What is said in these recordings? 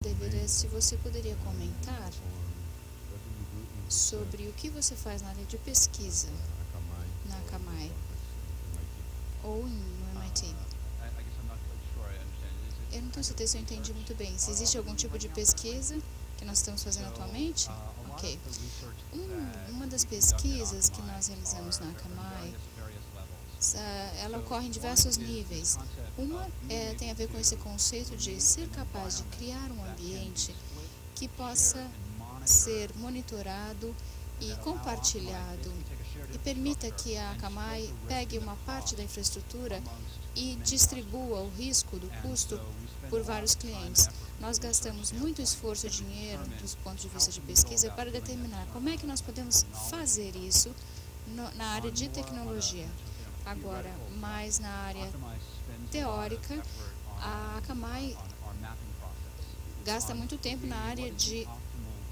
Se você poderia comentar sobre o que você faz na área de pesquisa na Akamai ou no MIT. Eu não tenho certeza se eu entendi muito bem. Se existe algum tipo de pesquisa que nós estamos fazendo atualmente? Ok. Uma das pesquisas que nós realizamos na Akamai, ela ocorre em diversos níveis. Uma tem a ver com esse conceito de ser capaz de criar um ambiente que possa ser monitorado e compartilhado e permita que a Akamai pegue uma parte da infraestrutura e distribua o risco do custo por vários clientes. Nós gastamos muito esforço e dinheiro, do ponto de vista de pesquisa, para determinar como é que nós podemos fazer isso na área de tecnologia. Agora, mais na área teórica, a Akamai gasta muito tempo na área de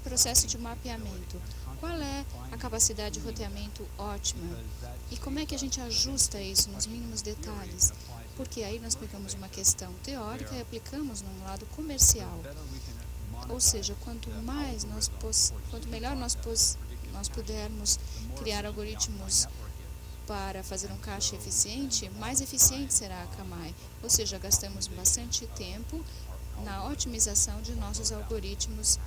processo de mapeamento. Qual é a capacidade de roteamento ótima? E como é que a gente ajusta isso nos mínimos detalhes? Porque aí nós pegamos uma questão teórica e aplicamos num lado comercial. Ou seja, quanto melhor nós pudermos criar algoritmos para fazer um cache eficiente, mais eficiente será a Akamai. Ou seja, gastamos bastante tempo na otimização de nossos algoritmos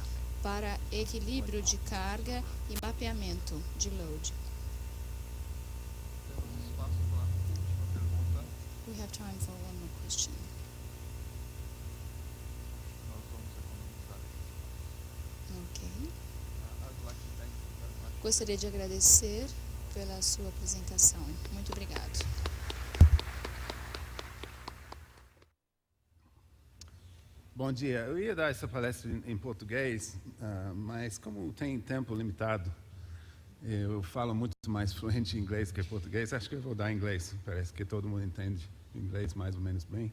para equilíbrio de carga e mapeamento de load. We have time for one more question. Ok. Gostaria de agradecer pela sua apresentação. Muito obrigado. Bom dia. Eu ia dar essa palestra em português, mas como tem tempo limitado, eu falo muito mais fluente em inglês que português. Acho que eu vou dar em inglês. Parece que todo mundo entende inglês mais ou menos bem.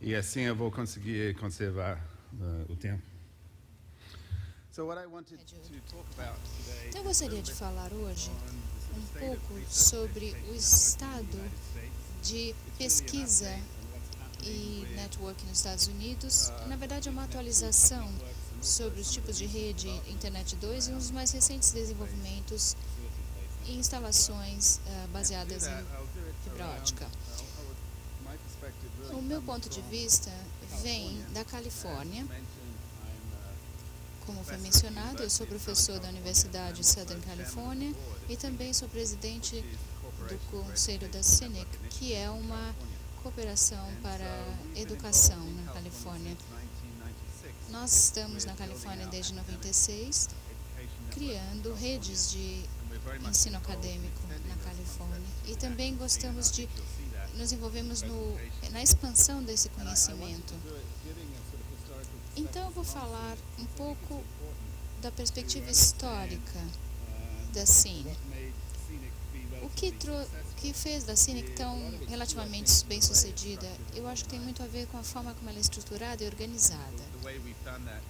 E assim eu vou conseguir conservar o tempo. Então, eu gostaria de falar hoje um pouco sobre o estado de pesquisa e network nos Estados Unidos. Na verdade, é uma atualização sobre os tipos de rede Internet 2 e uns mais recentes desenvolvimentos e instalações baseadas em fibra ótica. O meu ponto de vista vem da Califórnia. Como foi mencionado, eu sou professor da Universidade Southern California e também sou presidente do Conselho da CENIC, que é uma cooperação para educação na Califórnia. Nós estamos na Califórnia desde 96, criando redes de ensino acadêmico na Califórnia. E também nos envolvemos na expansão desse conhecimento. Então, eu vou falar um pouco da perspectiva histórica da CINIC. O que fez da CINIC tão relativamente bem sucedida, eu acho que tem muito a ver com a forma como ela é estruturada e organizada.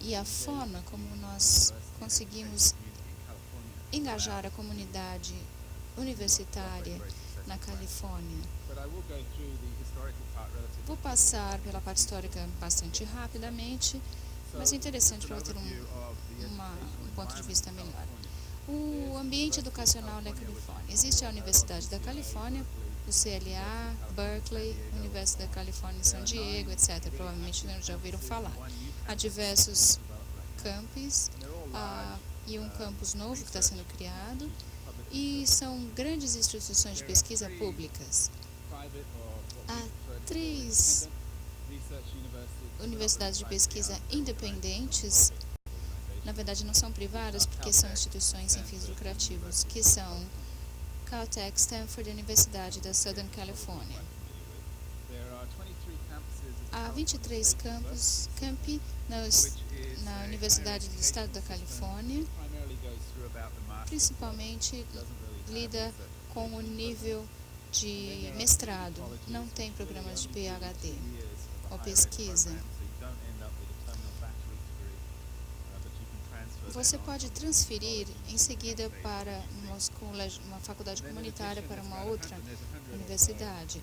E a forma como nós conseguimos engajar a comunidade universitária na Califórnia. Vou passar pela parte histórica bastante rapidamente, mas é interessante para ter um ponto de vista melhor. O ambiente educacional na Califórnia. Existe a Universidade da Califórnia, o CLA, Berkeley, Universidade da Califórnia em San Diego, etc. Provavelmente já ouviram falar. Há diversos campus e um campus novo que está sendo criado, e são grandes instituições de pesquisa públicas. Há 3 universidades de pesquisa independentes, na verdade não são privadas porque são instituições sem fins lucrativos, que são Caltech, Stanford e a Universidade da Southern California. Há 23 campi na Universidade do Estado da Califórnia, principalmente lida com o nível de mestrado, não tem programas de PhD ou pesquisa. Você pode transferir em seguida para uma faculdade comunitária para uma outra universidade.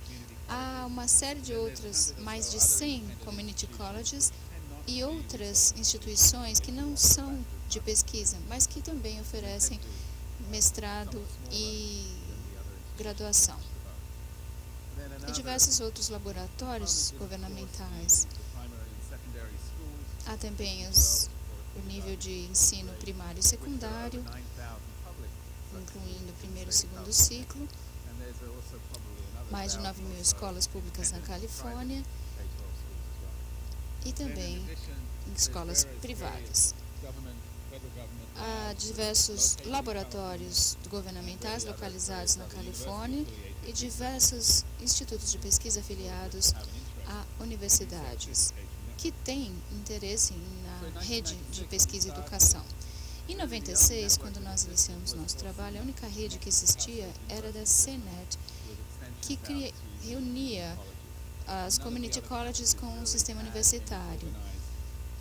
Há uma série de outras, mais de 100 community colleges e outras instituições que não são de pesquisa, mas que também oferecem mestrado e graduação. E diversos outros laboratórios governamentais. Há também o nível de ensino primário e secundário, incluindo o primeiro e segundo ciclo, mais de 9.000 escolas públicas na Califórnia e também escolas privadas. Há diversos laboratórios governamentais localizados na Califórnia e diversos institutos de pesquisa afiliados a universidades que têm interesse na rede de pesquisa e educação. Em 96, quando nós iniciamos nosso trabalho, a única rede que existia era da CNET, que reunia as community colleges com o sistema universitário.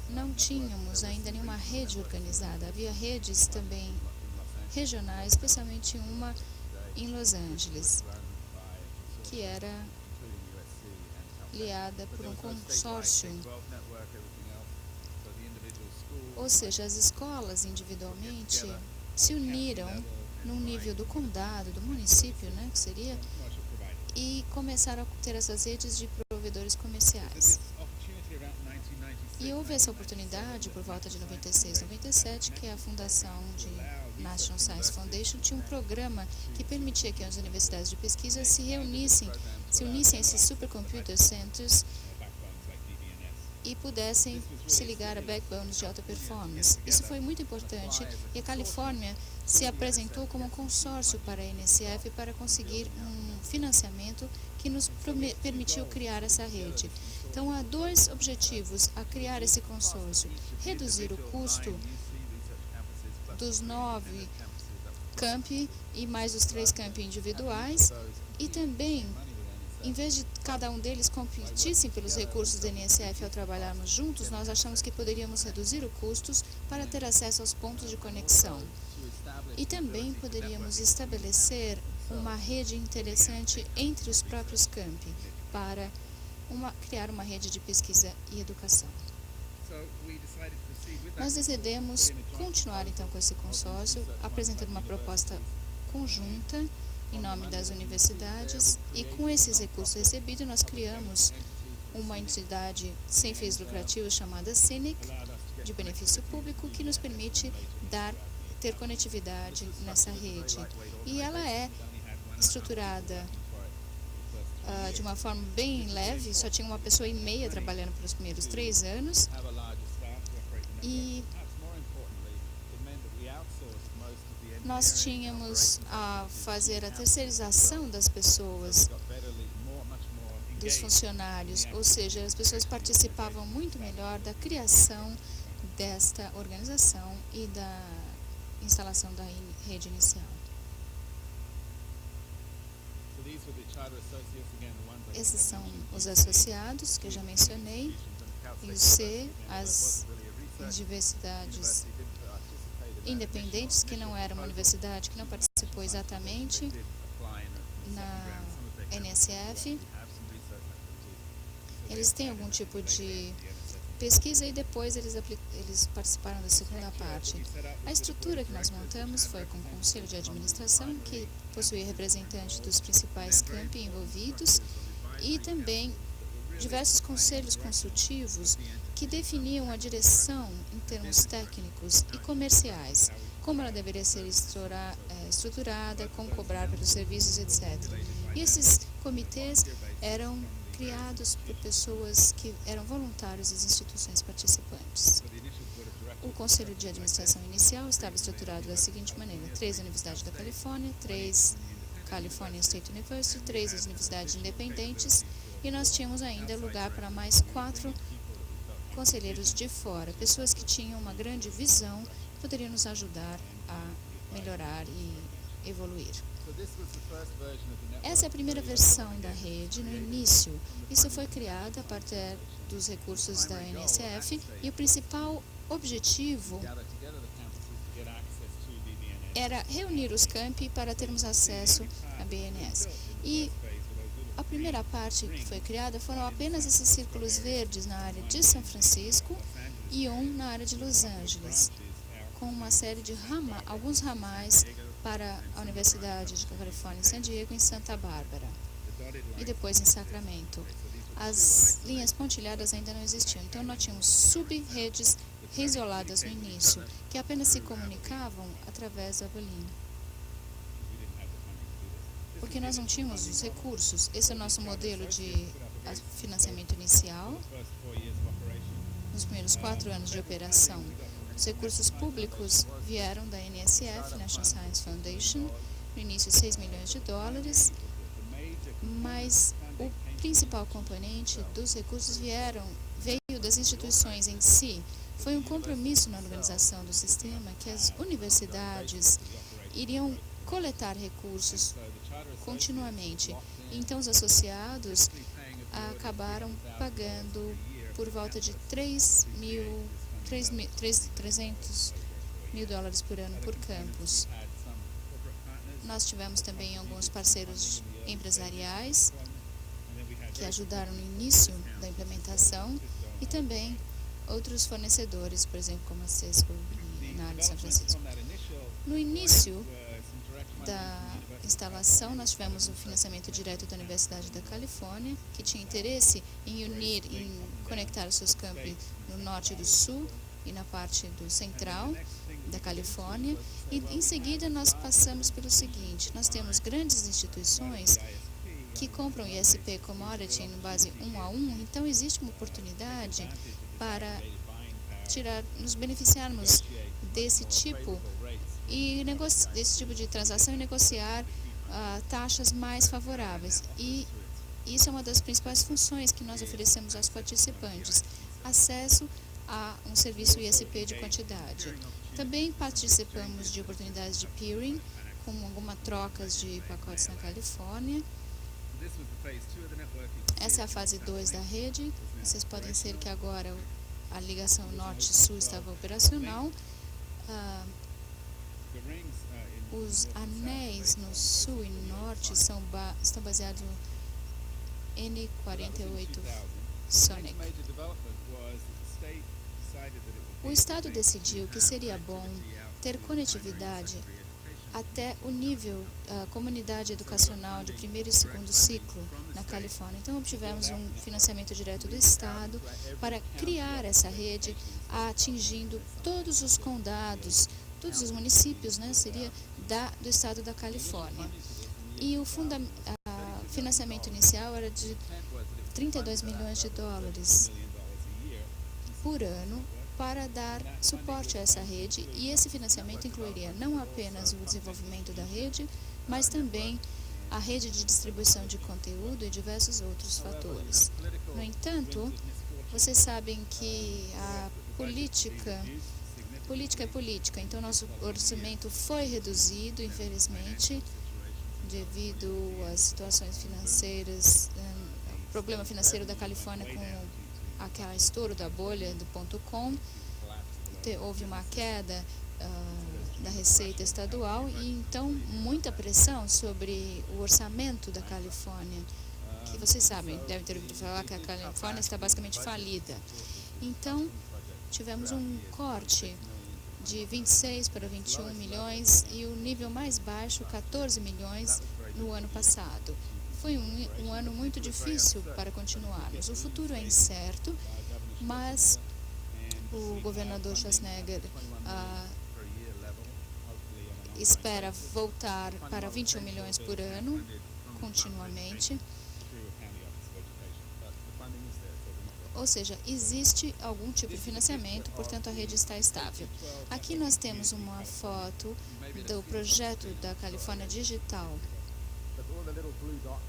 Não tínhamos ainda nenhuma rede organizada. Havia redes também regionais, especialmente uma em Los Angeles, que era liada por um consórcio. Ou seja, as escolas individualmente se uniram num nível do condado, do município, né, que seria, e começaram a ter essas redes de provedores comerciais. E houve essa oportunidade por volta de 96, 97, que a fundação de National Science Foundation tinha um programa que permitia que as universidades de pesquisa se unissem a esses supercomputer centers e pudessem se ligar a backbones de alta performance. Isso foi muito importante e a Califórnia se apresentou como um consórcio para a NSF para conseguir um financiamento que nos permitiu criar essa rede. Então, há dois objetivos a criar esse consórcio: reduzir o custo dos 9 campi e mais os 3 campi individuais e também, em vez de cada um deles competissem pelos recursos do NSF ao trabalharmos juntos, nós achamos que poderíamos reduzir os custos para ter acesso aos pontos de conexão. E também poderíamos estabelecer uma rede interessante entre os próprios campi para criar uma rede de pesquisa e educação. Nós decidimos continuar então com esse consórcio, apresentando uma proposta conjunta em nome das universidades, e com esses recursos recebidos nós criamos uma entidade sem fins lucrativos chamada CINIC, de benefício público, que nos permite ter conectividade nessa rede. E ela é estruturada de uma forma bem leve, só tinha uma pessoa e meia trabalhando pelos primeiros 3 anos, e nós tínhamos a fazer a terceirização das pessoas, dos funcionários, ou seja, as pessoas participavam muito melhor da criação desta organização e da instalação da rede inicial. Esses são os associados que eu já mencionei, e o C, as universidades independentes, que não era uma universidade que não participou exatamente na NSF. Eles têm algum tipo de pesquisa e depois eles participaram da segunda parte. A estrutura que nós montamos foi com o Conselho de Administração, que possuía representantes dos principais campi envolvidos, e também diversos conselhos consultivos que definiam a direção em termos técnicos e comerciais, como ela deveria ser estruturada, como cobrar pelos serviços, etc. E esses comitês eram criados por pessoas que eram voluntários das instituições participantes. O Conselho de Administração Inicial estava estruturado da seguinte maneira: 3 universidades da Califórnia, 3 California State University, 3 universidades independentes, e nós tínhamos ainda lugar para mais 4 conselheiros de fora, pessoas que tinham uma grande visão e poderiam nos ajudar a melhorar e evoluir. Essa é a primeira versão da rede. No início, isso foi criado a partir dos recursos da NSF, e o principal objetivo era reunir os campi para termos acesso à BNS. E a primeira parte que foi criada foram apenas esses círculos verdes na área de São Francisco, e um na área de Los Angeles, com uma série de alguns ramais para a Universidade de Califórnia em San Diego e em Santa Bárbara, e depois em Sacramento. As linhas pontilhadas ainda não existiam, então nós tínhamos sub-redes isoladas no início, que apenas se comunicavam através da bolinha, porque nós não tínhamos os recursos. Esse é o nosso modelo de financiamento inicial. Nos primeiros 4 anos de operação, os recursos públicos vieram da NSF, National Science Foundation, no início $6 milhões, mas o principal componente dos recursos veio das instituições em si. Foi um compromisso na organização do sistema que as universidades iriam coletar recursos continuamente. Então, os associados acabaram pagando por volta de $300 mil por ano por campus. Nós tivemos também alguns parceiros empresariais que ajudaram no início da implementação e também outros fornecedores, por exemplo, como a Cisco na área de São Francisco. No início da instalação, nós tivemos o financiamento direto da Universidade da Califórnia, que tinha interesse em conectar os seus campi no norte e do sul e na parte do central da Califórnia. E em seguida nós passamos pelo seguinte: nós temos grandes instituições que compram ISP Commodity no base 1 a 1, então existe uma oportunidade para nos beneficiarmos desse tipo de transação e negociar taxas mais favoráveis. E isso é uma das principais funções que nós oferecemos aos participantes: acesso a um serviço ISP de quantidade. Também participamos de oportunidades de peering, com algumas trocas de pacotes na Califórnia. Essa é a fase 2 da rede. Vocês podem ver que agora a ligação norte-sul estava operacional. Os anéis no sul e no norte estão baseados no N48 Sonic. O Estado decidiu que seria bom ter conectividade até o nível comunidade educacional de primeiro e segundo ciclo na Califórnia. Então, obtivemos um financiamento direto do Estado para criar essa rede, atingindo todos os condados, todos os municípios, seria do Estado da Califórnia. E o financiamento inicial era de $32 milhões por ano, para dar suporte a essa rede, e esse financiamento incluiria não apenas o desenvolvimento da rede, mas também a rede de distribuição de conteúdo e diversos outros fatores. No entanto, vocês sabem que a política é política, então nosso orçamento foi reduzido, infelizmente, devido às situações financeiras, o problema financeiro da Califórnia com aquele estouro da bolha do .com. Houve uma queda da receita estadual e então muita pressão sobre o orçamento da Califórnia, que vocês sabem, devem ter ouvido falar que a Califórnia está basicamente falida. Então tivemos um corte de 26 para 21 milhões e o nível mais baixo, 14 milhões no ano passado. Foi um ano muito difícil para continuarmos. O futuro é incerto, mas o governador Schwarzenegger espera voltar para 21 milhões por ano, continuamente. Ou seja, existe algum tipo de financiamento, portanto a rede está estável. Aqui nós temos uma foto do projeto da Califórnia Digital.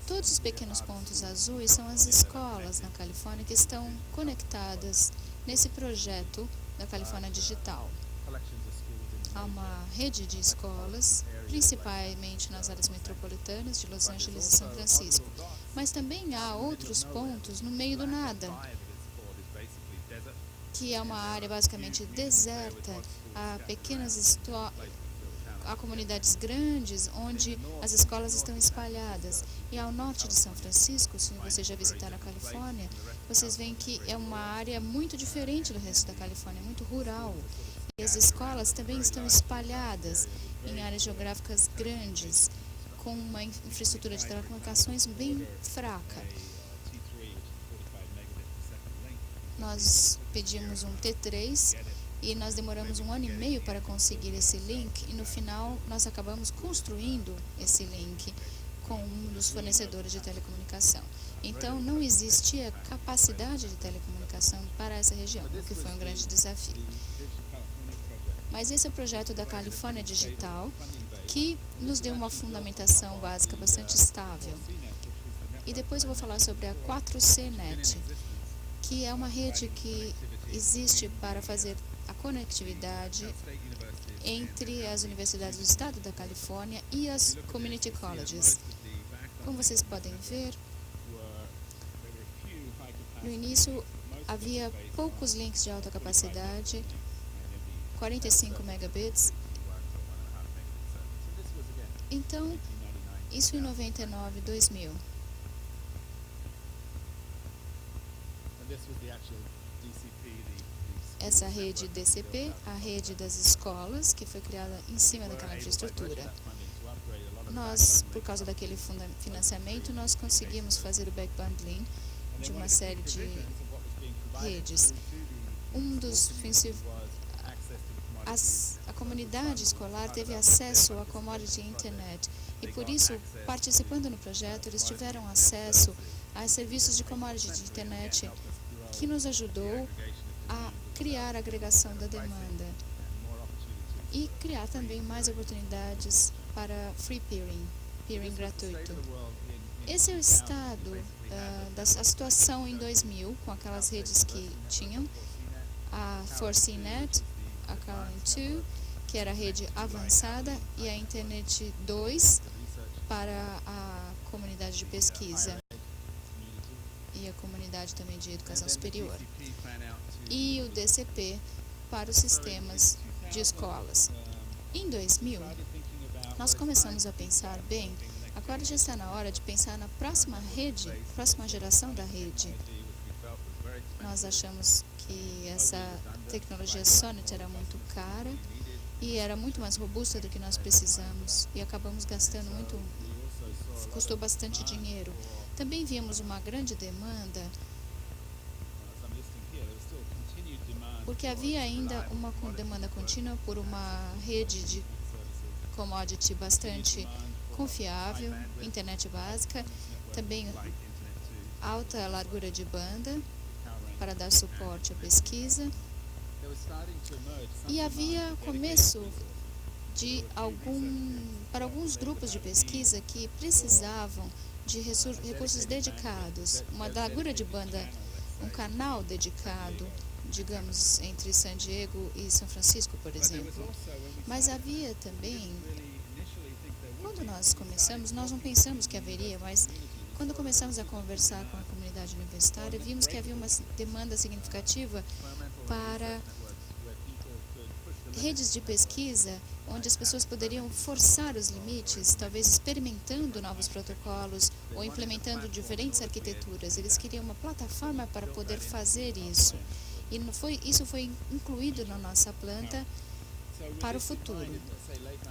Todos os pequenos pontos azuis são as escolas na Califórnia que estão conectadas nesse projeto da Califórnia Digital. Há uma rede de escolas, principalmente nas áreas metropolitanas de Los Angeles e São Francisco, mas também há outros pontos no meio do nada, que é uma área basicamente deserta. Há pequenas há comunidades grandes onde as escolas estão espalhadas. E ao norte de São Francisco, se você já visitar a Califórnia, vocês veem que é uma área muito diferente do resto da Califórnia, muito rural. E as escolas também estão espalhadas em áreas geográficas grandes, com uma infraestrutura de telecomunicações bem fraca. Nós pedimos um T3 e nós demoramos 1 ano e meio para conseguir esse link, e no final nós acabamos construindo esse link com um dos fornecedores de telecomunicação. Então não existia capacidade de telecomunicação para essa região, o que foi um grande desafio. Mas esse é o projeto da Califórnia Digital, que nos deu uma fundamentação básica bastante estável. E depois eu vou falar sobre a 4CNet, que é uma rede que existe para fazer a conectividade entre as universidades do estado da Califórnia e as community colleges. Como vocês podem ver, no início havia poucos links de alta capacidade, 45 megabits. Então, isso em 99, 2000. Essa rede DCP, a rede das escolas, que foi criada em cima daquela infraestrutura. Nós, por causa daquele financiamento, nós conseguimos fazer o backbundling de uma série de redes. A comunidade escolar teve acesso à commodity internet e, por isso, participando no projeto, eles tiveram acesso a serviços de commodity de internet, que nos ajudou a criar a agregação da demanda e criar também mais oportunidades para free peering gratuito. Esse é o estado da situação em 2000, com aquelas redes que tinham, a 4CNet, a Current 2, que era a rede avançada, e a Internet 2 para a comunidade de pesquisa e a comunidade também de educação superior, e o DCP para os sistemas de escolas. Em 2000, nós começamos a pensar, bem, agora já está na hora de pensar na próxima rede, próxima geração da rede. Nós achamos que essa tecnologia Sonnet era muito cara e era muito mais robusta do que nós precisamos, e acabamos gastando muito, custou bastante dinheiro. Também vimos uma grande demanda, porque havia ainda uma demanda contínua por uma rede de commodity bastante confiável, internet básica, também alta largura de banda para dar suporte à pesquisa. E havia começo de para alguns grupos de pesquisa que precisavam de recursos dedicados, uma largura de banda, um canal dedicado, digamos, entre San Diego e São Francisco, por exemplo. Mas havia também, quando nós começamos, nós não pensamos que haveria, mas quando começamos a conversar com a comunidade universitária, vimos que havia uma demanda significativa para redes de pesquisa onde as pessoas poderiam forçar os limites, talvez experimentando novos protocolos ou implementando diferentes arquiteturas. Eles queriam uma plataforma para poder fazer isso. E isso foi incluído na nossa planta para o futuro,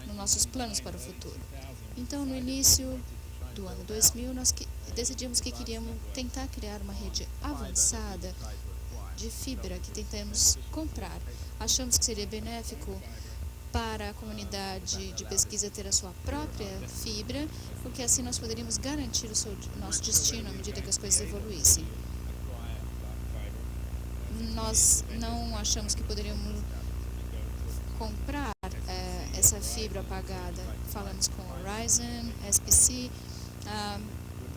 nos nossos planos para o futuro. Então, no início do ano 2000, nós decidimos que queríamos tentar criar uma rede avançada de fibra que tentamos comprar. Achamos que seria benéfico para a comunidade de pesquisa ter a sua própria fibra, porque assim nós poderíamos garantir o nosso destino à medida que as coisas evoluíssem. Nós não achamos que poderíamos comprar essa fibra pagada. Falamos com Horizon, SPC,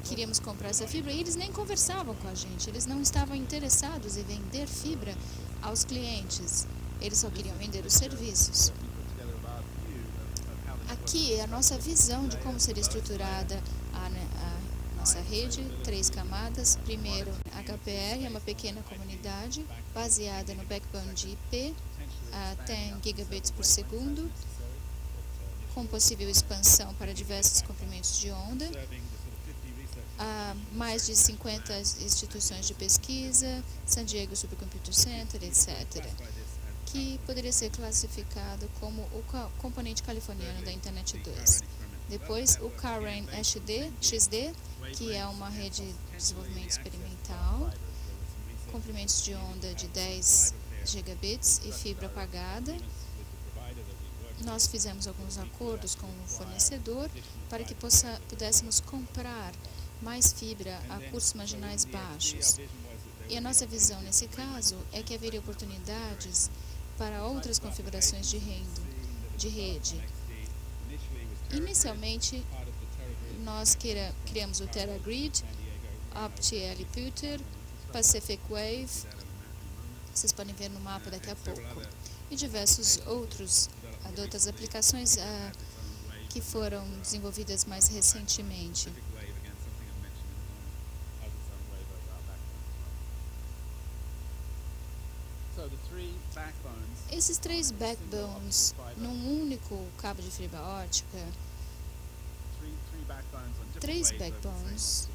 queríamos comprar essa fibra e eles nem conversavam com a gente, eles não estavam interessados em vender fibra aos clientes, eles só queriam vender os serviços. Aqui é a nossa visão de como seria estruturada a nossa rede, 3 camadas. Primeiro, HPR é uma pequena comunidade baseada no backbone de IP, a 10 gigabits por segundo, com possível expansão para diversos comprimentos de onda. Há mais de 50 instituições de pesquisa, San Diego Supercomputer Center, etc., que poderia ser classificado como o componente californiano da Internet 2. Depois, o CAREN XD, que é uma rede de desenvolvimento experimental, comprimentos de onda de 10 gigabits e fibra apagada. Nós fizemos alguns acordos com o fornecedor para que pudéssemos comprar mais fibra a custos marginais baixos. E a nossa visão nesse caso é que haveria oportunidades para outras configurações de rede. Inicialmente, nós criamos o TerraGrid, OptiLPuter, Pacific Wave, vocês podem ver no mapa daqui a pouco, e diversos outras aplicações que foram desenvolvidas mais recentemente. Esses 3 backbones num único cabo de fibra ótica, 3 backbones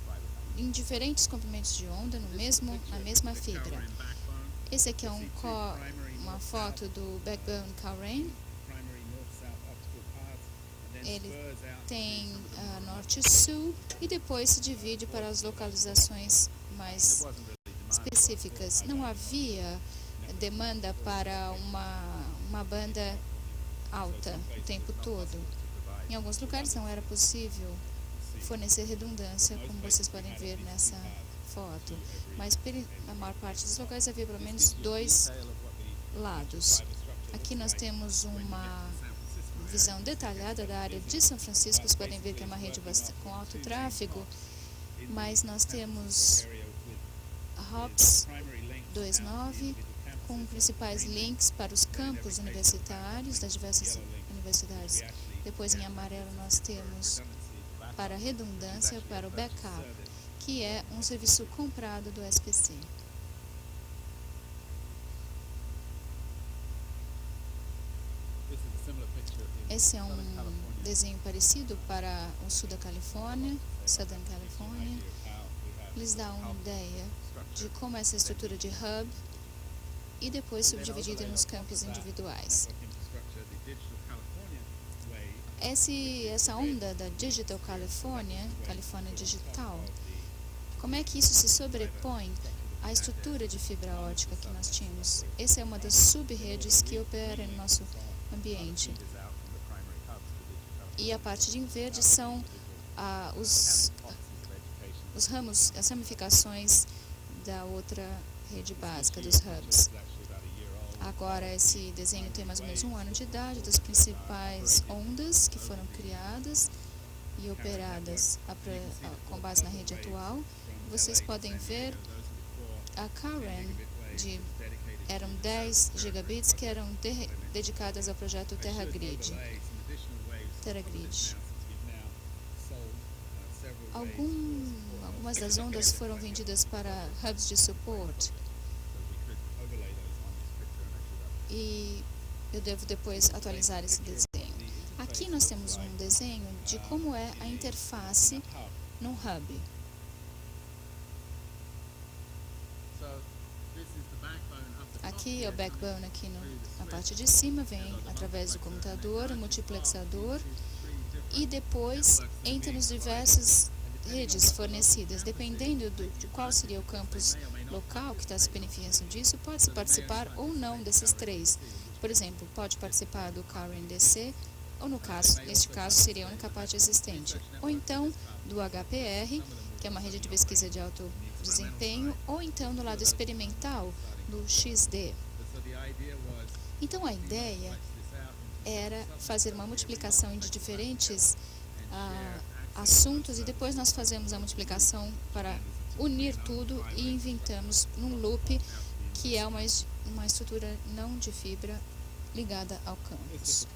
em diferentes comprimentos de onda na mesma fibra. Esse aqui é uma foto do backbone CAREN. Ele tem norte e sul e depois se divide para as localizações mais específicas. Não havia demanda para uma banda alta o tempo todo. Em alguns lugares não era possível fornecer redundância, como vocês podem ver nessa foto. Mas na maior parte dos locais havia pelo menos 2 lados. Aqui nós temos uma visão detalhada da área de São Francisco. Vocês podem ver que é uma rede com alto tráfego, mas nós temos HOPS 2.9 com principais links para os campos universitários das diversas universidades. Depois, em amarelo, nós temos para redundância, para o backup, que é um serviço comprado do SPC. Esse é um desenho parecido para o sul da Califórnia, Southern California. Eles dão uma ideia de como é essa estrutura de hub e depois subdividida nos campos individuais. Essa onda da Digital California, Califórnia Digital, como é que isso se sobrepõe à estrutura de fibra ótica que nós tínhamos? Essa é uma das sub-redes que opera no nosso ambiente. E a parte em verde são os ramos, as ramificações da outra rede básica, dos hubs. Agora, esse desenho tem mais ou menos 1 ano de idade, das principais ondas que foram criadas e operadas com base na rede atual. Vocês podem ver a CAREN, eram 10 gigabits que eram dedicadas ao projeto TerraGrid. Algumas das ondas foram vendidas para hubs de suporte. E eu devo depois atualizar esse desenho. Aqui nós temos um desenho de como é a interface num hub. Aqui é o backbone aqui na parte de cima, vem através do computador, o multiplexador, e depois entra nos diversas redes fornecidas. Dependendo de qual seria o campus local que está se beneficiando disso, pode-se participar ou não desses 3. Por exemplo, pode participar do CAREN DC, ou neste caso seria a única parte existente. Ou então do HPR, que é uma rede de pesquisa de alto desempenho, ou então do lado experimental, do XD. Então a ideia era fazer uma multiplicação de diferentes assuntos e depois nós fazemos a multiplicação para unir tudo e inventamos num loop que é uma estrutura não de fibra ligada ao campus.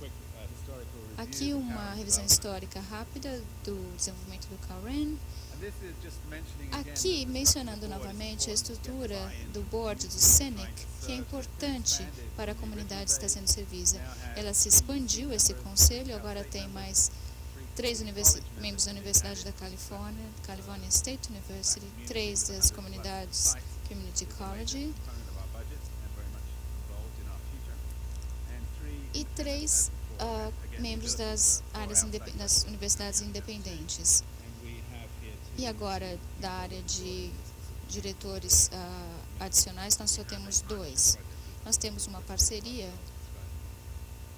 Aqui uma revisão histórica rápida do desenvolvimento do CAREN. Aqui, mencionando novamente a estrutura do board do CENIC, que é importante para a comunidade que está sendo servida. Ela se expandiu, esse conselho, agora tem mais 3 membros da Universidade da Califórnia, California State University, 3 das comunidades Community College e 3 membros das das universidades independentes. E agora, da área de diretores adicionais, nós só temos 2. Nós temos uma parceria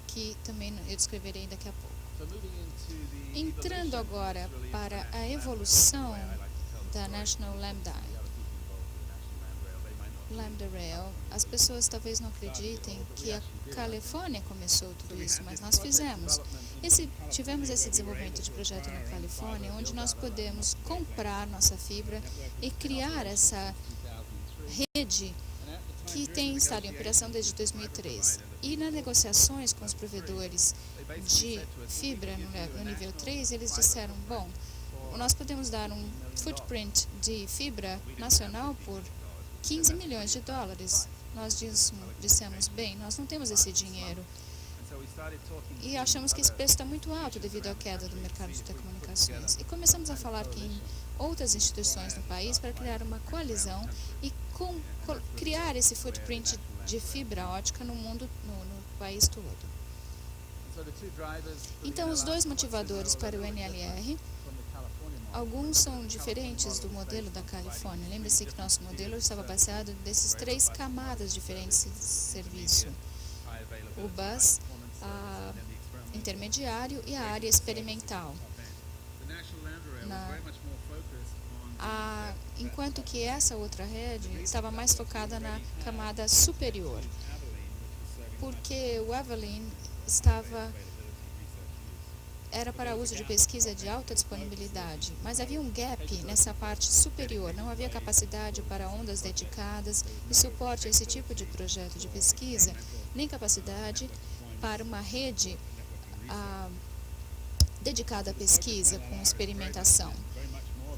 que também eu descreverei daqui a pouco. Entrando agora para a evolução da National Lambda Rail, as pessoas talvez não acreditem que a Califórnia começou tudo isso, mas nós fizemos. Tivemos esse desenvolvimento de projeto na Califórnia, onde nós podemos comprar nossa fibra e criar essa rede que tem estado em operação desde 2003. E nas negociações com os provedores de fibra no nível 3, eles disseram, bom, nós podemos dar um footprint de fibra nacional por $15 milhões. Nós dissemos, bem, nós não temos esse dinheiro. E achamos que esse preço está muito alto devido à queda do mercado de telecomunicações. E começamos a falar que em outras instituições no país para criar uma coalizão e criar esse footprint de fibra ótica no mundo, no país todo. Então, os 2 motivadores para o NLR, alguns são diferentes do modelo da Califórnia. Lembre-se que nosso modelo estava baseado nesses 3 camadas diferentes de serviço. O bus, intermediário e a área experimental. Enquanto que essa outra rede estava mais focada na camada superior, porque o Evelyn era para uso de pesquisa de alta disponibilidade, mas havia um gap nessa parte superior, não havia capacidade para ondas dedicadas e suporte a esse tipo de projeto de pesquisa, nem capacidade para uma rede dedicada à pesquisa com experimentação.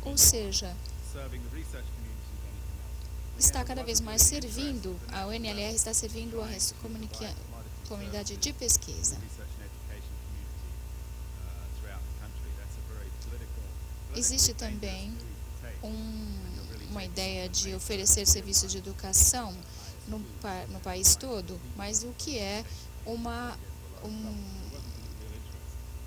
Ou seja, está cada vez mais servindo, a UNLR está servindo a comunidade de pesquisa. Existe também uma ideia de oferecer serviços de educação no país todo, mas o que é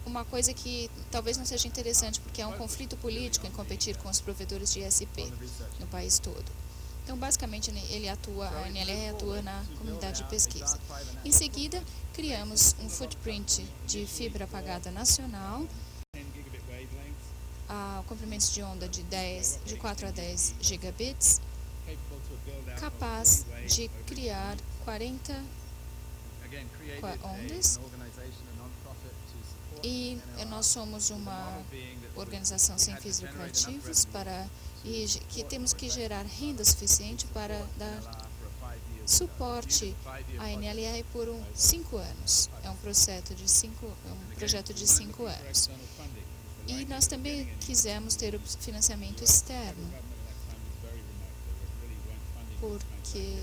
uma coisa que talvez não seja interessante, porque é um conflito político em competir com os provedores de ISP no país todo. Então, basicamente, a NLR atua na comunidade de pesquisa. Em seguida, criamos um footprint de fibra apagada nacional, comprimentos de onda de 4 a 10 gigabits, capaz de criar 40 ondas. E nós somos uma organização sem fins lucrativos que temos que gerar renda suficiente para dar suporte à NLR por 5 anos. É um projeto de 5 anos. E nós também quisemos ter o financiamento externo, porque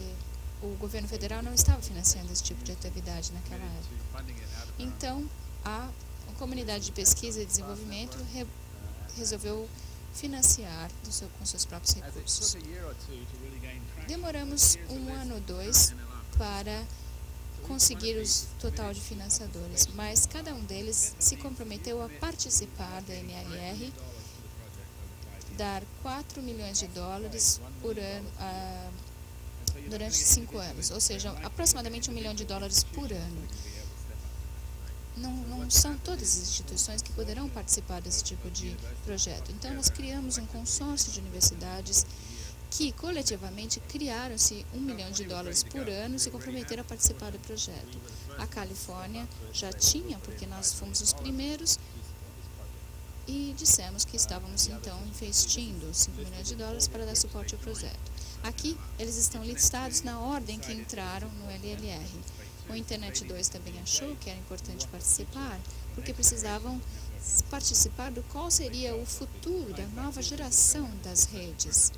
o governo federal não estava financiando esse tipo de atividade naquela época. Então, a comunidade de pesquisa e desenvolvimento resolveu financiar com seus próprios recursos. Demoramos 1 ano ou 2 para conseguir o total de financiadores, mas cada um deles se comprometeu a participar da NLR, dar $4 milhões por ano durante 5 anos, ou seja, aproximadamente $1 milhão por ano. Não são todas as instituições que poderão participar desse tipo de projeto. Então, nós criamos um consórcio de universidades que, coletivamente, criaram-se $1 milhão por ano e se comprometeram a participar do projeto. A Califórnia já tinha, porque nós fomos os primeiros, e dissemos que estávamos, então, investindo $5 milhões para dar suporte ao projeto. Aqui, eles estão listados na ordem que entraram no LLR. O Internet 2 também achou que era importante participar, porque precisavam participar do qual seria o futuro da nova geração das redes.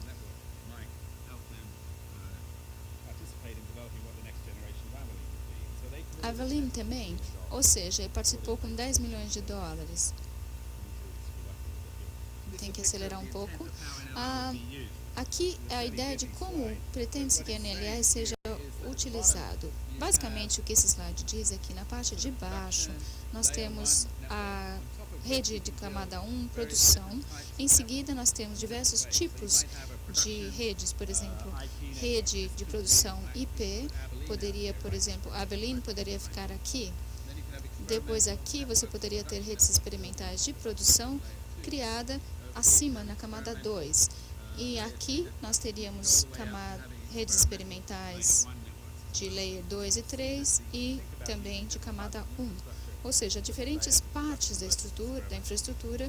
A Avalyn também, ou seja, ele participou com 10 milhões de dólares. Tem que acelerar um pouco. Aqui é a ideia de como pretende-se que a NLR seja utilizado. Basicamente, o que esse slide diz é que na parte de baixo nós temos a rede de camada 1, produção. Em seguida, nós temos diversos tipos de redes, por exemplo, rede de produção IP, poderia, por exemplo, a Avalyn poderia ficar aqui. Depois aqui você poderia ter redes experimentais de produção criada acima na camada 2. E aqui nós teríamos redes experimentais de layer 2 e 3 e também de camada 1. Ou seja, diferentes partes da infraestrutura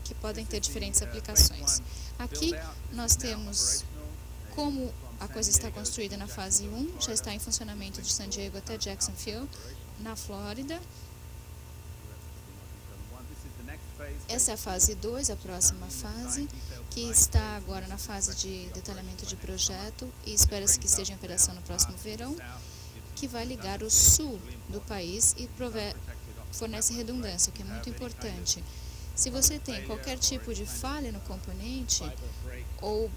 que podem ter diferentes aplicações. Aqui nós temos como a coisa está construída na fase 1, já está em funcionamento de San Diego até Jacksonville, na Flórida. Essa é a fase 2, a próxima fase, que está agora na fase de detalhamento de projeto e espera-se que esteja em operação no próximo verão, que vai ligar o sul do país e fornece redundância, o que é muito importante. Se você tem qualquer tipo de falha no componente ou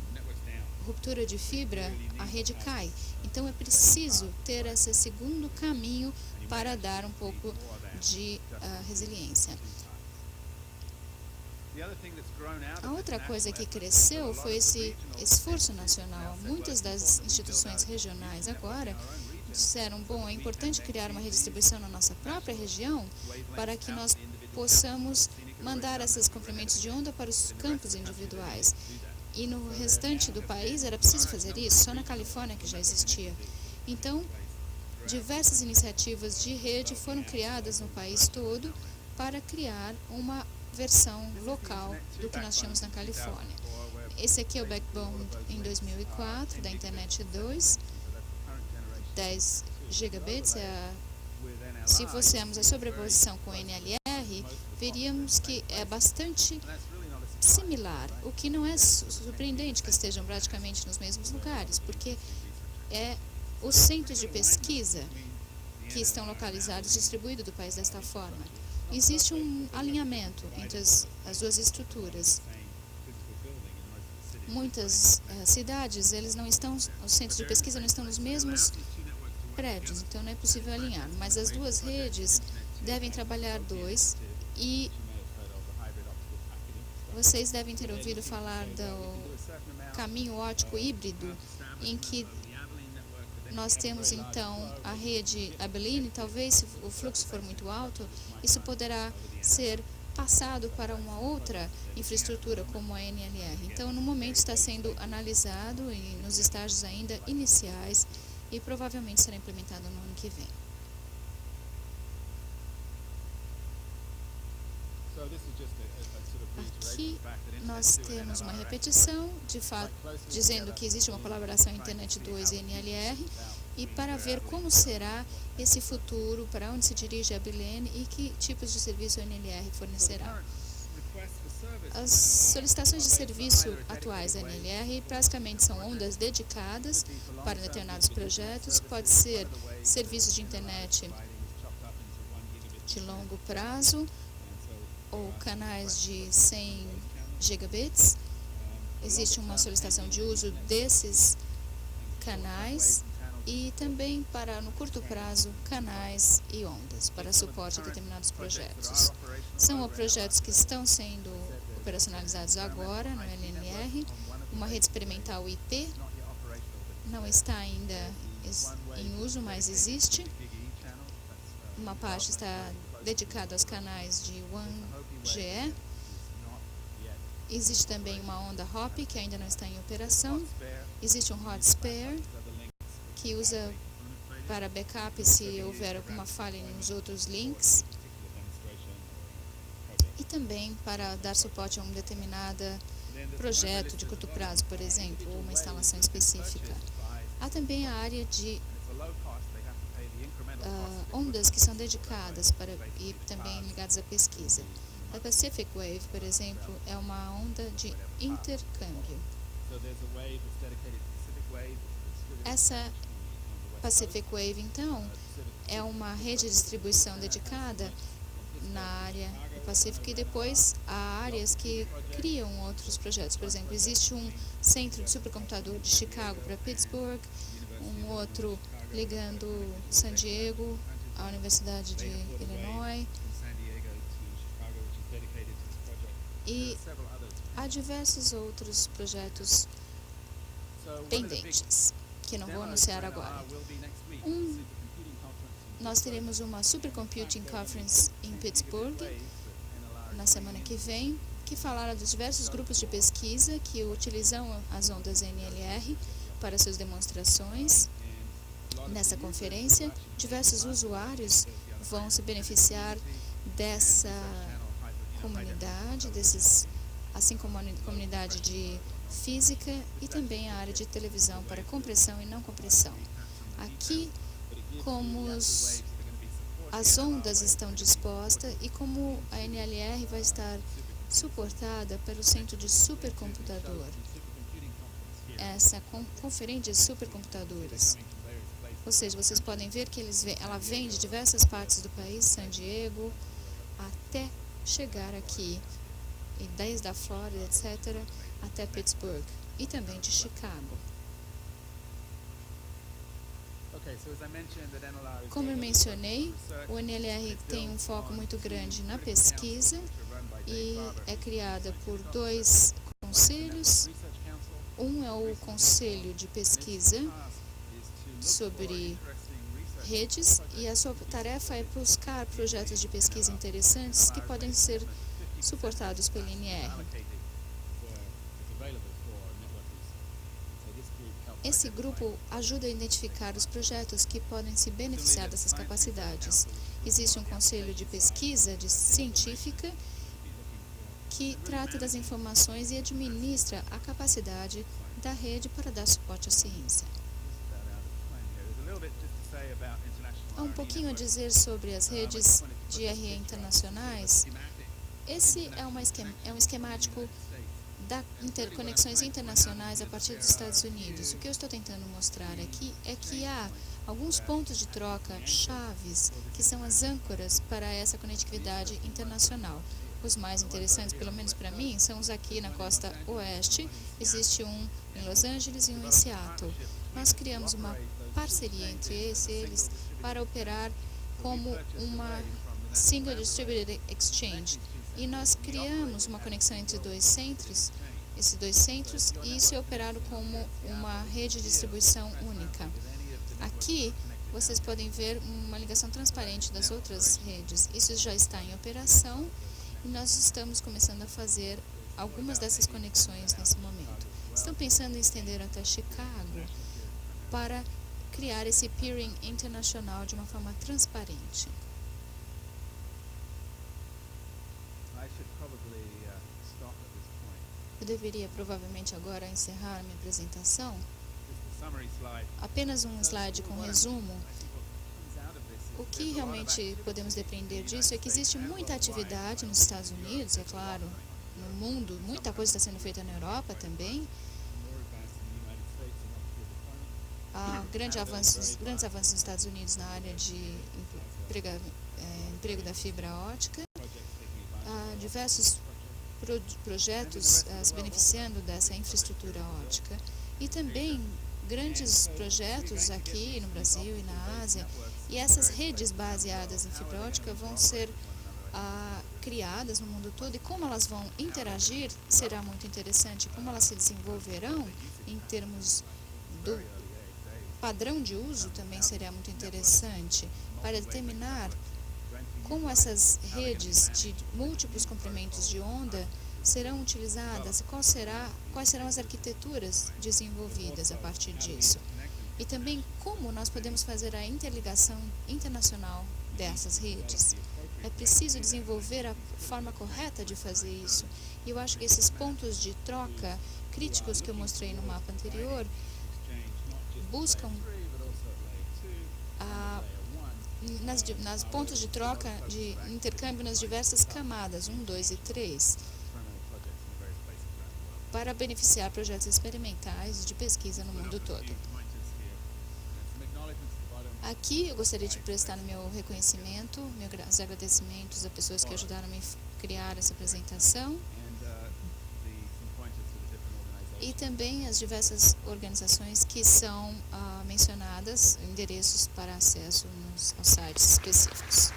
ruptura de fibra, a rede cai. Então é preciso ter esse segundo caminho para dar um pouco de resiliência. A outra coisa que cresceu foi esse esforço nacional. Muitas das instituições regionais agora disseram, bom, é importante criar uma redistribuição na nossa própria região para que nós possamos mandar esses comprimentos de onda para os campos individuais. E no restante do país era preciso fazer isso, só na Califórnia que já existia. Então, diversas iniciativas de rede foram criadas no país todo para criar uma versão local do que nós tínhamos na Califórnia. Esse aqui é o backbone em 2004 da Internet 2, 10 gigabits. Se fôssemos a sobreposição com NLR, veríamos que é bastante similar, o que não é surpreendente que estejam praticamente nos mesmos lugares, porque é os centros de pesquisa que estão localizados, distribuídos do país desta forma. Existe um alinhamento entre as duas estruturas. Muitas cidades, os centros de pesquisa não estão nos mesmos prédios, então não é possível alinhar. Mas as duas redes devem trabalhar e vocês devem ter ouvido falar do caminho óptico híbrido, em que nós temos então a rede Avalyn. Talvez, se o fluxo for muito alto, isso poderá ser passado para uma outra infraestrutura como a NLR. Então, no momento está sendo analisado e nos estágios ainda iniciais e provavelmente será implementado no ano que vem. Aqui nós temos uma repetição, de fato, dizendo que existe uma colaboração Internet 2 e NLR, e para ver como será esse futuro, para onde se dirige a Avalyn e que tipos de serviço a NLR fornecerá. As solicitações de serviço atuais da NLR basicamente são ondas dedicadas para determinados projetos, pode ser serviços de internet de longo prazo, ou canais de 100 gigabits. Existe uma solicitação de uso desses canais e também para, no curto prazo, canais e ondas para suporte a determinados projetos. São projetos que estão sendo operacionalizados agora no LNR. Uma rede experimental IP não está ainda em uso, mas existe. Uma parte está dedicada aos canais de 1GE. Existe também uma onda hop, que ainda não está em operação. Existe um hot spare, que usa para backup se houver alguma falha nos outros links. E também para dar suporte a um determinado projeto de curto prazo, por exemplo, ou uma instalação específica. Há também a área de ondas que são dedicadas e também ligadas à pesquisa. A Pacific Wave, por exemplo, é uma onda de intercâmbio. Essa Pacific Wave, então, é uma rede de distribuição dedicada na área do Pacífico e depois há áreas que criam outros projetos. Por exemplo, existe um centro de supercomputador de Chicago para Pittsburgh, um outro ligando San Diego à Universidade de Illinois, e há diversos outros projetos pendentes, que não vou anunciar agora. Nós teremos uma Supercomputing Conference em Pittsburgh na semana que vem, que falará dos diversos grupos de pesquisa que utilizam as ondas NLR para suas demonstrações. Nessa conferência, diversos usuários vão se beneficiar dessa comunidade, assim como a comunidade de física e também a área de televisão para compressão e não compressão. Aqui, como as ondas estão dispostas e como a NLR vai estar suportada pelo centro de supercomputador, essa conferência de supercomputadores. Ou seja, vocês podem ver que ela vem de diversas partes do país, San Diego, até chegar aqui, e desde a Flórida, etc., até Pittsburgh, e também de Chicago. Como eu mencionei, o NLR tem um foco muito grande na pesquisa e é criada por 2 conselhos. Um é o Conselho de Pesquisa sobre redes e a sua tarefa é buscar projetos de pesquisa interessantes que podem ser suportados pelo NR. Esse grupo ajuda a identificar os projetos que podem se beneficiar dessas capacidades. Existe um conselho de pesquisa científica que trata das informações e administra a capacidade da rede para dar suporte à ciência. Há um pouquinho a dizer sobre as redes de RE internacionais. Esse é um esquemático das interconexões internacionais a partir dos Estados Unidos. O que eu estou tentando mostrar aqui é que há alguns pontos de troca chaves que são as âncoras para essa conectividade internacional. Os mais interessantes, pelo menos para mim, são os aqui na costa oeste. Existe um em Los Angeles e um em Seattle. Nós criamos uma parceria entre eles para operar como uma Single Distributed Exchange. E nós criamos uma conexão entre esses dois centros, e isso é operado como uma rede de distribuição única. Aqui, vocês podem ver uma ligação transparente das outras redes. Isso já está em operação e nós estamos começando a fazer algumas dessas conexões nesse momento. Estão pensando em estender até Chicago para criar esse peering internacional de uma forma transparente. Eu deveria provavelmente agora encerrar minha apresentação. Apenas um slide com resumo. O que realmente podemos depreender disso é que existe muita atividade nos Estados Unidos, é claro, no mundo, muita coisa está sendo feita na Europa também. Há grandes avanços nos Estados Unidos na área de emprego da fibra ótica. Há diversos projetos se beneficiando dessa infraestrutura ótica e também grandes projetos aqui no Brasil e na Ásia, e essas redes baseadas em fibra ótica vão ser criadas no mundo todo, e como elas vão interagir será muito interessante, como elas se desenvolverão em termos do padrão de uso também será muito interessante para determinar como essas redes de múltiplos comprimentos de onda serão utilizadas, quais serão as arquiteturas desenvolvidas a partir disso. E também como nós podemos fazer a interligação internacional dessas redes. É preciso desenvolver a forma correta de fazer isso. E eu acho que esses pontos de troca críticos que eu mostrei no mapa anterior buscam nas pontos de troca, de intercâmbio nas diversas camadas, 1, 2 e 3, para beneficiar projetos experimentais de pesquisa no mundo todo. Aqui eu gostaria de prestar meu reconhecimento, meus agradecimentos a pessoas que ajudaram a me criar essa apresentação e também as diversas organizações que são mencionadas, endereços para acesso aos sites específicos.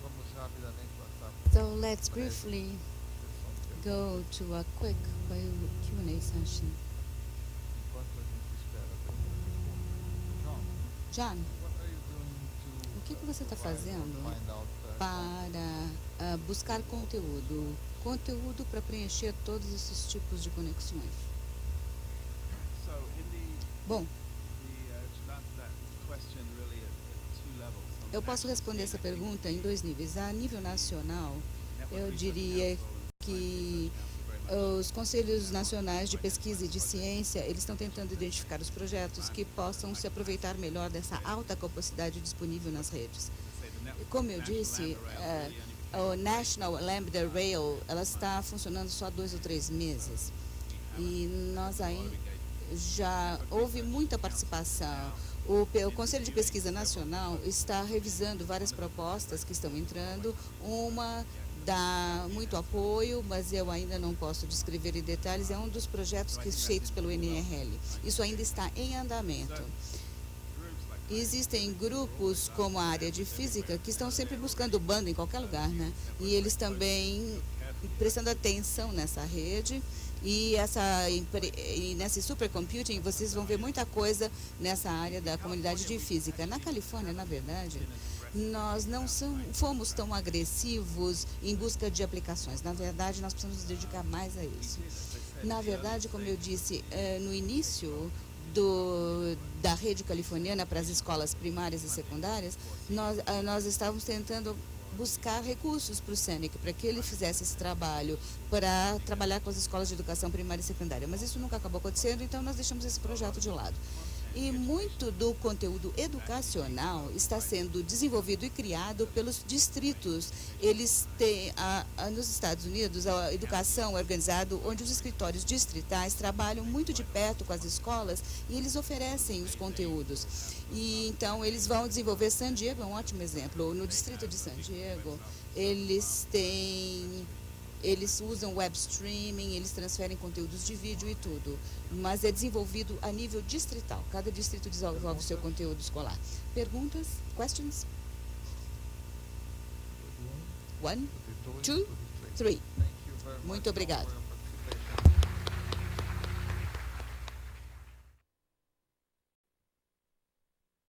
Vamos rapidamente passar. So let's briefly go to a quick Q&A session. Enquanto a gente espera a pergunta. John, What are you doing to o que você está fazendo find out para buscar conteúdo? Conteúdo para preencher todos esses tipos de conexões. Bom, eu posso responder essa pergunta em 2 níveis. A nível nacional, eu diria que os conselhos nacionais de pesquisa e de ciência, eles estão tentando identificar os projetos que possam se aproveitar melhor dessa alta capacidade disponível nas redes. Como eu disse, o National Lambda Rail, ela está funcionando só 2 ou 3 meses. E nós aí já houve muita participação. O Conselho de Pesquisa Nacional está revisando várias propostas que estão entrando. Uma dá muito apoio, mas eu ainda não posso descrever em detalhes. É um dos projetos feitos pelo NRL. Isso ainda está em andamento. Existem grupos como a área de física que estão sempre buscando banda em qualquer lugar, né? E eles também prestando atenção nessa rede. E nesse supercomputing, vocês vão ver muita coisa nessa área da comunidade de física. Na Califórnia, na verdade, nós não fomos tão agressivos em busca de aplicações. Na verdade, nós precisamos nos dedicar mais a isso. Na verdade, como eu disse no início da rede californiana para as escolas primárias e secundárias, nós estávamos tentando buscar recursos para o SENEC, para que ele fizesse esse trabalho, para trabalhar com as escolas de educação primária e secundária. Mas isso nunca acabou acontecendo, então nós deixamos esse projeto de lado. E muito do conteúdo educacional está sendo desenvolvido e criado pelos distritos. Eles têm, nos Estados Unidos, a educação é organizada onde os escritórios distritais trabalham muito de perto com as escolas e eles oferecem os conteúdos. E então eles vão desenvolver. San Diego é um ótimo exemplo. No distrito de San Diego, eles usam web streaming, eles transferem conteúdos de vídeo e tudo, mas é desenvolvido a nível distrital. Cada distrito desenvolve o seu conteúdo escolar. Perguntas? Questions? 1, 2, 3. Muito obrigado.